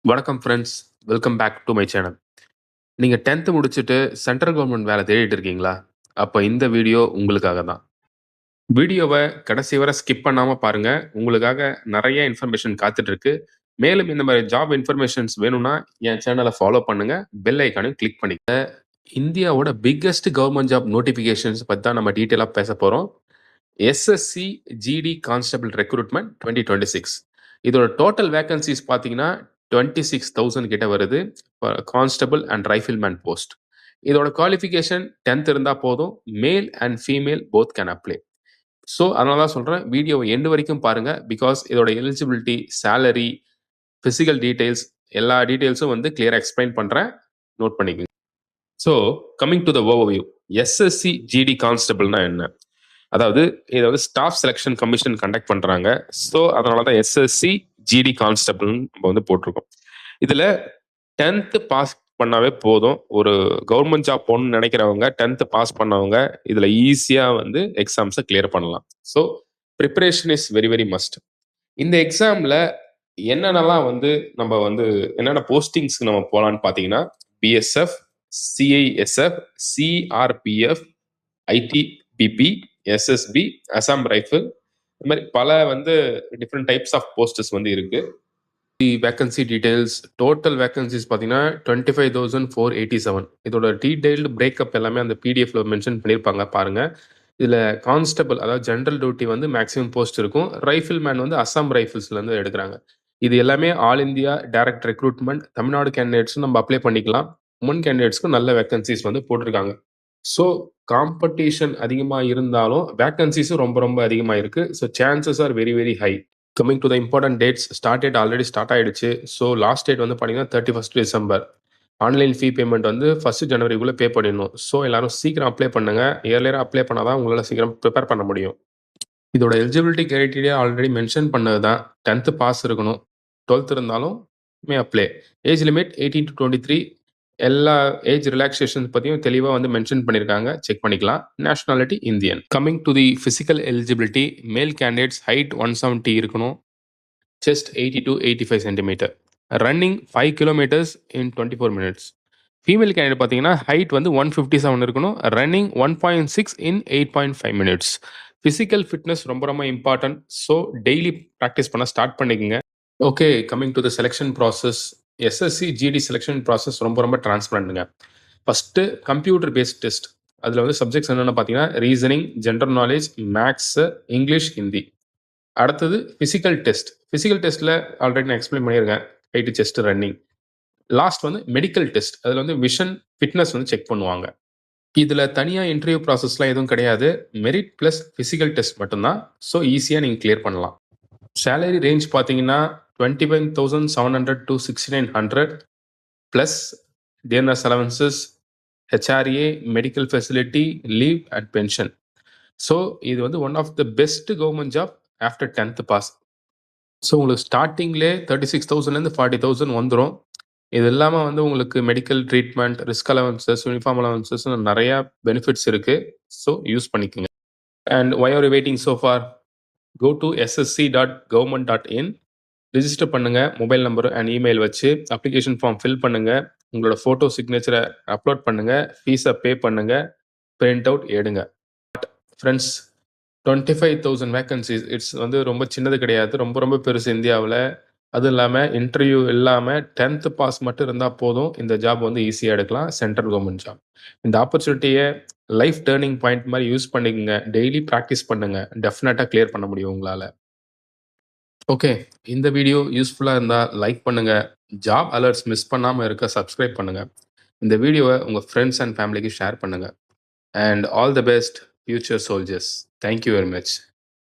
வணக்கம் friends. Welcome back to my channel. நீங்க 10th முடிச்சுட்டு சென்ட்ரல் கவர்ன்மெண்ட் வேலை தேடிட்டு இருக்கீங்களா? அப்ப இந்த வீடியோ உங்களுக்காக தான். வீடியோவ கடைசி வரை ஸ்கிப் பண்ணாம பாருங்க. உங்களுக்காக நெறைய இன்ஃபர்மேஷன் காத்துட்டு இருக்கு. மேலும் இந்த மாரி ஜாப் இன்ஃபர்மேஷன்ஸ் வேணும்னா என் சேனல ஃபாலோ பண்ணுங்க. பெல் ஐகானையும் கிளிக் பண்ணிக்கங்க. இந்தியாவோட பிக்கெஸ்ட் கவர்ன்மெண்ட் ஜாப் நோட்டிஃபிகேஷன்ஸ் பத்தி தான் நம்ம டீட்டெயிலா பேசப் போறோம். SSC GD constable recruitment 2026. இதோட டோட்டல் வேகன்சிஸ் பார்த்தீங்கன்னா 26,000 கிட்ட வருது. Constable and rifleman post. இதோட குவாலிஃபிகேஷன் 10th இருந்தா போதும். Male and female both can apply. So அதனால தான் சொல்றேன், வீடியோவை எண்டு வரைக்கும் பாருங்க. பிகாஸ் இதோட எலிஜிபிலிட்டி, சேலரி, பிசிக்கல் டீடைல்ஸ் எல்லா டீடைல்ஸும் வந்து கிளியரா எக்ஸ்பிளைன் பண்றேன். நோட் பண்ணிக்கங்க. So coming to the overview. SSC GD கான்ஸ்டபிள்னா என்ன? அதாவது இதை வந்து ஸ்டாஃப் செலெக்ஷன் கமிஷன் கண்டக்ட் பண்றாங்க. ஸோ அதனால தான் எஸ்எஸ்சி ஜிடி கான்ஸ்டபிள்னு நம்ம வந்து போட்டிருக்கோம். இதுல 10th பாஸ் பண்ணாவே போதும். ஒரு கவர்மெண்ட் ஜாப் போகணும்னு நினைக்கிறவங்க 10th பாஸ் பண்ணவங்க இதுல ஈஸியா வந்து எக்ஸாம்ஸை கிளியர் பண்ணலாம். So preparation is very very must. இந்த எக்ஸாம்ல என்னென்னலாம் வந்து நம்ம வந்து என்னென்ன போஸ்டிங்ஸ்க்கு நம்ம போகலான்னு பார்த்தீங்கன்னா BSF, CISF, CRPF, ITBP, SSB, Assam rifle, இந்த மாதிரி பல வந்து டிஃப்ரெண்ட் டைப்ஸ் ஆஃப் போஸ்டர்ஸ் வந்து இருக்கு. வேகன்சி டீடைல்ஸ், டோட்டல் வேகன்சிஸ் பார்த்தீங்கன்னா 25,487. இதோட டீடைல்டு பிரேக்கப் எல்லாமே அந்த பிடிஎஃப்ல மென்ஷன் பண்ணியிருப்பாங்க பாருங்க. இதுல கான்ஸ்டபிள் அதாவது ஜென்ரல் டியூட்டி வந்து மேக்ஸிமம் போஸ்ட் இருக்கும். ரைஃபிள் மேன் வந்து அசாம் ரைஃபிள்ஸ்ல இருந்து எடுக்கிறாங்க. இது எல்லாமே all India direct recruitment. Tamil Nadu கேண்டிடேட்ஸும் நம்ம அப்ளை பண்ணிக்கலாம். உமன் கேண்டிடேட்ஸ்க்கும் நல்ல வேகன்சிஸ் வந்து போட்டிருக்காங்க. ஸோ காம்படிஷன் அதிகமாக இருந்தாலும் வேகன்சிஸும் ரொம்ப ரொம்ப அதிகமாக இருக்கு. So chances are very very high. Coming to the important dates, start date already start ஆயிடுச்சு. ஸோ லாஸ்ட் டேட் வந்து பார்த்தீங்கன்னா 31st டிசம்பர். ஆன்லைன் ஃபீ பேமெண்ட் வந்து 1st ஜனவரிக்குள்ளே பே பண்ணிடணும். ஸோ எல்லாரும் சீக்கிரம் அப்ளை பண்ணுங்க. இயர்லியராக அப்ளை பண்ணால் தான் உங்களால் சீக்கிரம் ப்ரிப்பேர் பண்ண முடியும். இதோட எலிஜிபிலிட்டி கிரைட்டீரியா ஆல்ரெடி மென்ஷன் பண்ணது தான். 10th பாஸ் இருக்கணும். 12th இருந்தாலும் மே அப்ளை. Age limit 18 to 23. எல்லா ஏஜ் ரிலாக்ஸேஷன் பற்றியும் தெளிவாக வந்து மென்ஷன் பண்ணியிருக்காங்க. செக் பண்ணிக்கலாம். Nationality Indian. Coming to the physical eligibility, male candidates height 170 இருக்கணும். Chest 80 to 85 centimetre. Running 5 kilometres in 24 minutes. Female candidate பார்த்தீங்கன்னா ஹைட் வந்து 157 இருக்கணும். Running 1.6 in 8.5 minutes. Physical fitness ரொம்ப ரொம்ப இம்பார்ட்டன்ட். ஸோ டெய்லி ப்ராக்டிஸ் பண்ண start பண்ணிக்கோங்க. Okay, coming to the selection process. SSC GD selection process ரொம்ப ரொம்ப டிரான்ஸ்பரண்ட்டுங்க. First computer based test. அதில் வந்து சப்ஜெக்ட்ஸ் என்னென்னு பார்த்தீங்கன்னா reasoning, general knowledge, maths, English, Hindi. அடுத்தது ஃபிசிக்கல் டெஸ்ட். ஃபிசிக்கல் டெஸ்ட்டில் ஆல்ரெடி நான் எக்ஸ்பிளைன் பண்ணியிருக்கேன். Height, chest, running. லாஸ்ட் வந்து மெடிக்கல் டெஸ்ட். அதில் வந்து விஷன், ஃபிட்னஸ் வந்து செக் பண்ணுவாங்க. இதில் தனியாக இன்டர்வியூ ப்ராசஸ்லாம் எதுவும் கிடையாது. மெரிட் ப்ளஸ் ஃபிசிக்கல் டெஸ்ட் மட்டும்தான். ஸோ ஈஸியாக நீங்கள் கிளியர் பண்ணலாம். சேலரி ரேஞ்ச் பார்த்தீங்கன்னா 21,700 to 6,900 plus DNS allowances, HRA, medical facility, leave and pension. So இது வந்து one of the best government job after 10th pass. So உங்களுக்கு ஸ்டார்டிங்லேயே 36,000லேருந்து 40,000 வந்துடும். இது இல்லாமல் வந்து உங்களுக்கு medical treatment, risk allowances, uniform allowances நிறையா பெனிஃபிட்ஸ் இருக்குது. ஸோ யூஸ் பண்ணிக்கோங்க. And why are you waiting so far? Go to ssc.government.in. Register பண்ணுங்க. மொபைல் நம்பர் அண்ட் இமெயில் வச்சு அப்ளிகேஷன் ஃபார்ம் ஃபில் பண்ணுங்க. உங்களோட ஃபோட்டோ சிக்னேச்சரை அப்லோட் பண்ணுங்க. ஃபீஸை பே பண்ணுங்க. பிரிண்ட் அவுட் எடுங்க. ஃப்ரெண்ட்ஸ், 25,000 வேகன்சிஸ் இட்ஸ் வந்து ரொம்ப சின்னது கிடையாது. ரொம்ப ரொம்ப பெருசு இந்தியாவில். அதுவும் இல்லாமல் இன்டர்வியூ இல்லாமல் 10th பாஸ் மட்டும் இருந்தால் போதும். இந்த ஜாப் வந்து ஈஸியாக எடுக்கலாம். Central government job. இந்த ஆப்பர்ச்சுனிட்டியை லைஃப் டேர்னிங் பாயிண்ட் மாதிரி யூஸ் பண்ணிக்கோங்க. டெய்லி ப்ராக்டிஸ் பண்ணுங்க. டெஃபினட்டாக கிளியர் பண்ண முடியும் உங்களால். ஓகே, இந்த வீடியோ யூஸ்ஃபுல்லாக இருந்தால் லைக் பண்ணுங்க. ஜாப் அலர்ட்ஸ் மிஸ் பண்ணாமல் இருக்க சப்ஸ்கிரைப் பண்ணுங்க. இந்த வீடியோவை உங்கள் ஃப்ரெண்ட்ஸ் அண்ட் ஃபேமிலிக்கு ஷேர் பண்ணுங்க. And all the best future soldiers. Thank you very much.